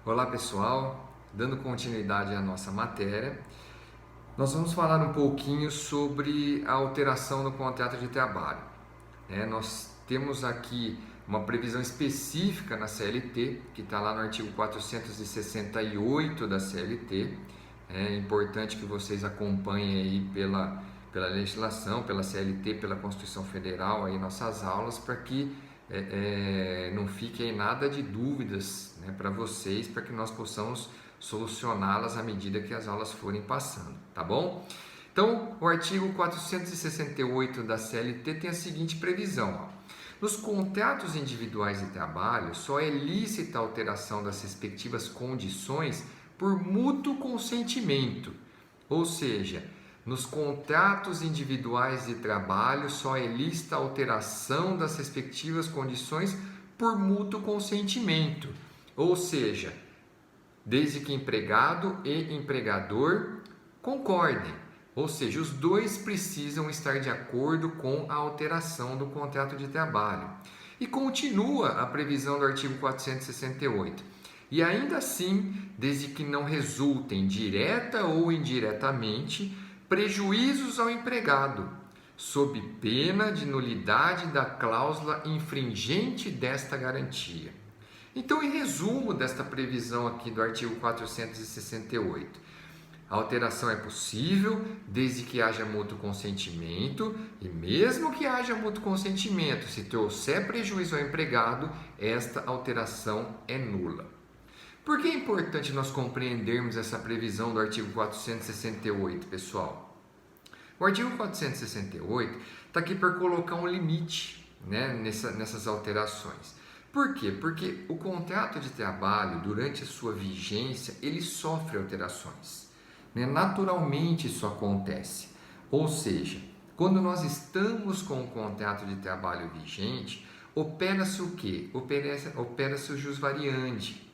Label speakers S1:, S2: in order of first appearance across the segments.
S1: Olá pessoal, dando continuidade à nossa matéria, nós vamos falar um pouquinho sobre a alteração no contrato de trabalho. Nós temos aqui uma previsão específica na CLT, que está lá no artigo 468 da CLT. É importante que vocês acompanhem aí pela legislação, pela CLT, pela Constituição Federal, aí nossas aulas, para que não fique aí nada de dúvidas, né, para vocês, para que nós possamos solucioná-las à medida que as aulas forem passando, tá bom? Então, o artigo 468 da CLT tem a seguinte previsão: nos contratos individuais de trabalho, só é lícita a alteração das respectivas condições por mútuo consentimento, ou seja, nos contratos individuais de trabalho só é lícita a alteração das respectivas condições por mútuo consentimento, ou seja, desde que empregado e empregador concordem, ou seja, os dois precisam estar de acordo com a alteração do contrato de trabalho. E continua a previsão do artigo 468. E ainda assim, desde que não resultem direta ou indiretamente prejuízos ao empregado, sob pena de nulidade da cláusula infringente desta garantia. Então, em resumo desta previsão aqui do artigo 468, a alteração é possível desde que haja mútuo consentimento, e mesmo que haja mútuo consentimento, se trouxer prejuízo ao empregado, esta alteração é nula. Por que é importante nós compreendermos essa previsão do artigo 468, pessoal? O artigo 468 está aqui para colocar um limite, né, nessas alterações. Por quê? Porque o contrato de trabalho, durante a sua vigência, ele sofre alterações. Né? Naturalmente isso acontece. Ou seja, quando nós estamos com o contrato de trabalho vigente, opera-se o quê? Opera-se o jus variandi.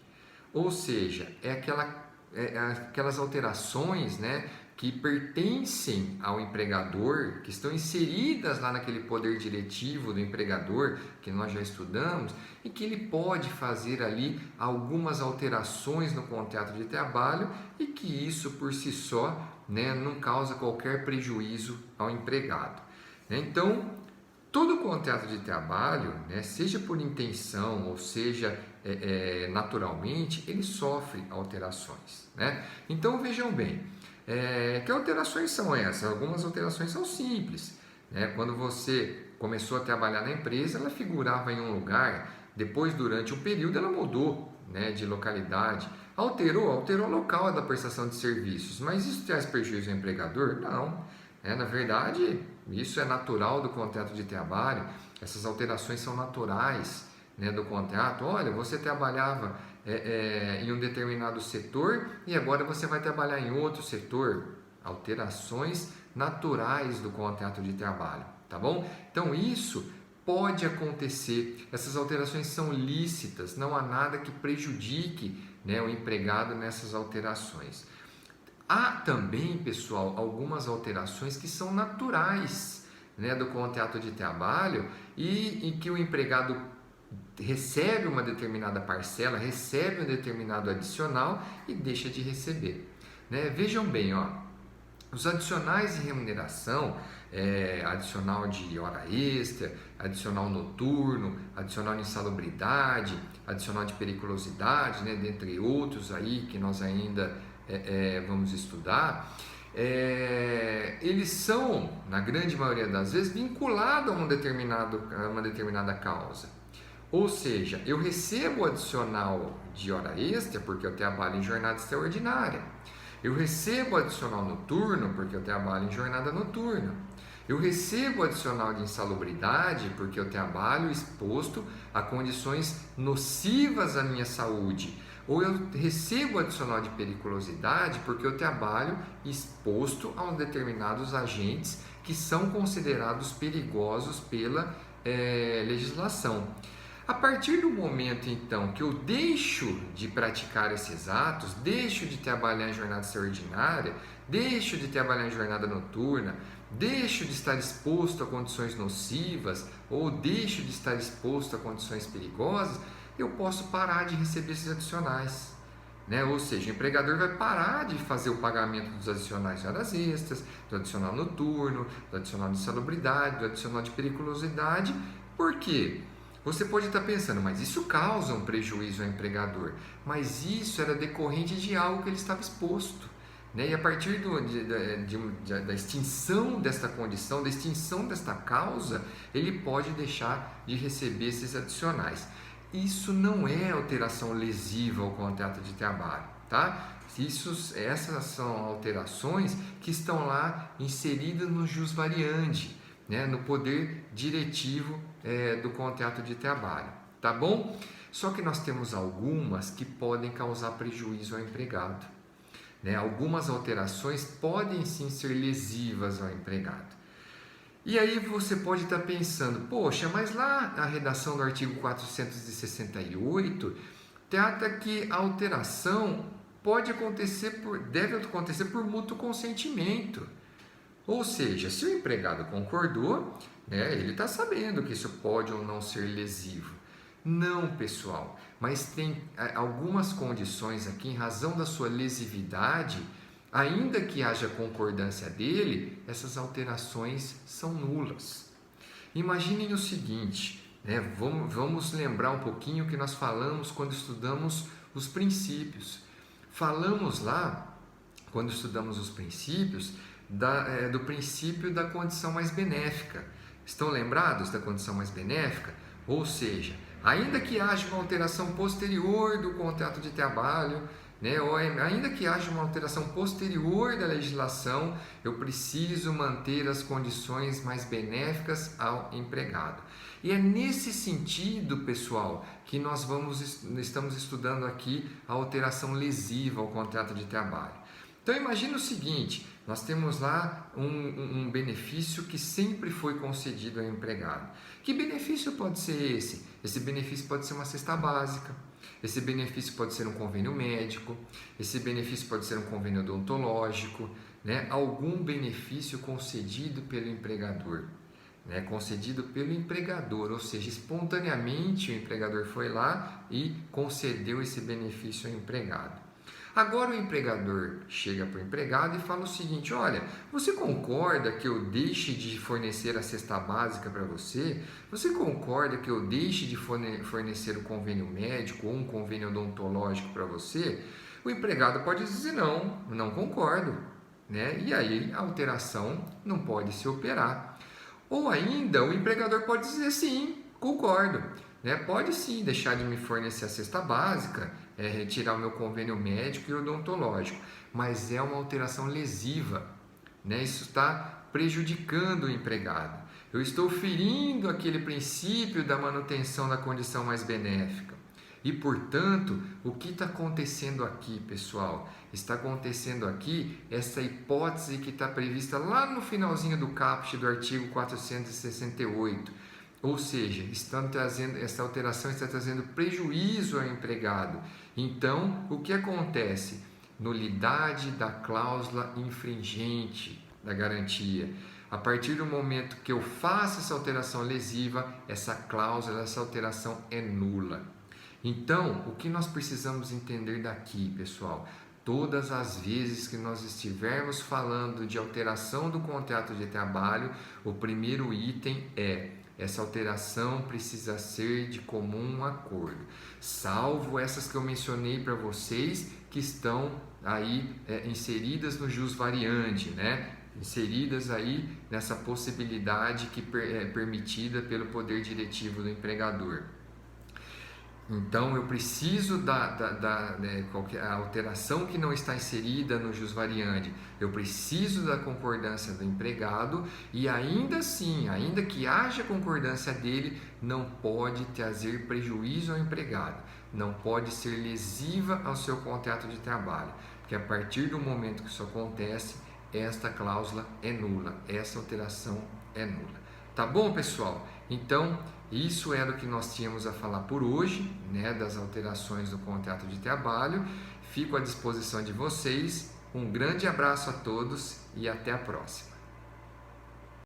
S1: Ou seja, aquelas alterações, né, que pertencem ao empregador, que estão inseridas lá naquele poder diretivo do empregador, que nós já estudamos, e que ele pode fazer ali algumas alterações no contrato de trabalho e que isso por si só, né, não causa qualquer prejuízo ao empregado. Então, todo contrato de trabalho, né, seja por intenção ou seja naturalmente, ele sofre alterações. Né? Então vejam bem, que alterações são essas? Algumas alterações são simples. Né? Quando você começou a trabalhar na empresa, ela figurava em um lugar, depois durante um período ela mudou, né, de localidade. Alterou o local da prestação de serviços, mas isso traz prejuízo ao empregador? Não. Na verdade, isso é natural do contrato de trabalho, essas alterações são naturais, né, do contrato. Olha, você trabalhava em um determinado setor e agora você vai trabalhar em outro setor. Alterações naturais do contrato de trabalho, tá bom? Então isso pode acontecer, essas alterações são lícitas, não há nada que prejudique, né, o empregado nessas alterações. Há também, pessoal, algumas alterações que são naturais, né, do contrato de trabalho e em que o empregado recebe uma determinada parcela, recebe um determinado adicional e deixa de receber. Né? Vejam bem, os adicionais de remuneração, adicional de hora extra, adicional noturno, adicional de insalubridade, adicional de periculosidade, né, dentre outros aí que nós ainda vamos estudar, eles são, na grande maioria das vezes, vinculados a uma determinada causa. Ou seja, eu recebo o adicional de hora extra porque eu trabalho em jornada extraordinária. Eu recebo o adicional noturno porque eu trabalho em jornada noturna. Eu recebo o adicional de insalubridade porque eu trabalho exposto a condições nocivas à minha saúde. Ou eu recebo o adicional de periculosidade porque eu trabalho exposto a determinados agentes que são considerados perigosos pela legislação. A partir do momento, então, que eu deixo de praticar esses atos, deixo de trabalhar em jornada extraordinária, deixo de trabalhar em jornada noturna, deixo de estar exposto a condições nocivas ou deixo de estar exposto a condições perigosas, eu posso parar de receber esses adicionais. né? Ou seja, o empregador vai parar de fazer o pagamento dos adicionais de horas extras, do adicional noturno, do adicional de insalubridade, do adicional de periculosidade. Por quê? Você pode estar pensando, mas isso causa um prejuízo ao empregador. Mas isso era decorrente de algo que ele estava exposto, né? E a partir da extinção desta condição, da extinção desta causa, ele pode deixar de receber esses adicionais. Isso não é alteração lesiva ao contrato de trabalho, tá? Essas são alterações que estão lá inseridas no jus variandi, né? No poder diretivo do contrato de trabalho, tá bom? Só que nós temos algumas que podem causar prejuízo ao empregado, né? Algumas alterações podem sim ser lesivas ao empregado. E aí você pode estar pensando, poxa, mas lá na redação do artigo 468 trata que a alteração deve acontecer por mútuo consentimento. Ou seja, se o empregado concordou, né, ele está sabendo que isso pode ou não ser lesivo. Não, pessoal, mas tem algumas condições aqui, em razão da sua lesividade, ainda que haja concordância dele, essas alterações são nulas. Imaginem o seguinte, né? Vamos lembrar um pouquinho o que nós falamos quando estudamos os princípios. Falamos lá, quando estudamos os princípios, do princípio da condição mais benéfica. Estão lembrados da condição mais benéfica? Ou seja, ainda que haja uma alteração posterior do contrato de trabalho, né, ou ainda que haja uma alteração posterior da legislação, eu preciso manter as condições mais benéficas ao empregado. E é nesse sentido, pessoal, que nós estamos estudando aqui a alteração lesiva ao contrato de trabalho. Então imagine o seguinte, nós temos lá um benefício que sempre foi concedido ao empregado. Que benefício pode ser esse? Esse benefício pode ser uma cesta básica, esse benefício pode ser um convênio médico, esse benefício pode ser um convênio odontológico, né? Algum benefício concedido pelo empregador. Né, concedido pelo empregador, ou seja, espontaneamente o empregador foi lá e concedeu esse benefício ao empregado. Agora o empregador chega para o empregado e fala o seguinte, olha, você concorda que eu deixe de fornecer a cesta básica para você? Você concorda que eu deixe de fornecer o convênio médico ou um convênio odontológico para você? O empregado pode dizer não concordo, né? E aí a alteração não pode se operar. Ou ainda, o empregador pode dizer sim, concordo, né? Pode sim deixar de me fornecer a cesta básica, retirar o meu convênio médico e odontológico, mas é uma alteração lesiva, né? Isso está prejudicando o empregado. Eu estou ferindo aquele princípio da manutenção da condição mais benéfica. E, portanto, o que está acontecendo aqui, pessoal? Está acontecendo aqui essa hipótese que está prevista lá no finalzinho do caput do artigo 468. Ou seja, essa alteração está trazendo prejuízo ao empregado. Então, o que acontece? Nulidade da cláusula infringente da garantia. A partir do momento que eu faço essa alteração lesiva, essa cláusula, essa alteração é nula. Então, o que nós precisamos entender daqui, pessoal? Todas as vezes que nós estivermos falando de alteração do contrato de trabalho, o primeiro item é: essa alteração precisa ser de comum acordo, salvo essas que eu mencionei para vocês, que estão aí inseridas no jus variandi, né? Inseridas aí nessa possibilidade que é permitida pelo poder diretivo do empregador. Então, eu preciso qualquer alteração que não está inserida no jus variandi, eu preciso da concordância do empregado e ainda assim, ainda que haja concordância dele, não pode trazer prejuízo ao empregado, não pode ser lesiva ao seu contrato de trabalho, porque a partir do momento que isso acontece, esta cláusula é nula, essa alteração é nula. Tá bom, pessoal? Então, isso era o que nós tínhamos a falar por hoje, né, das alterações do contrato de trabalho. Fico à disposição de vocês. Um grande abraço a todos e até a próxima.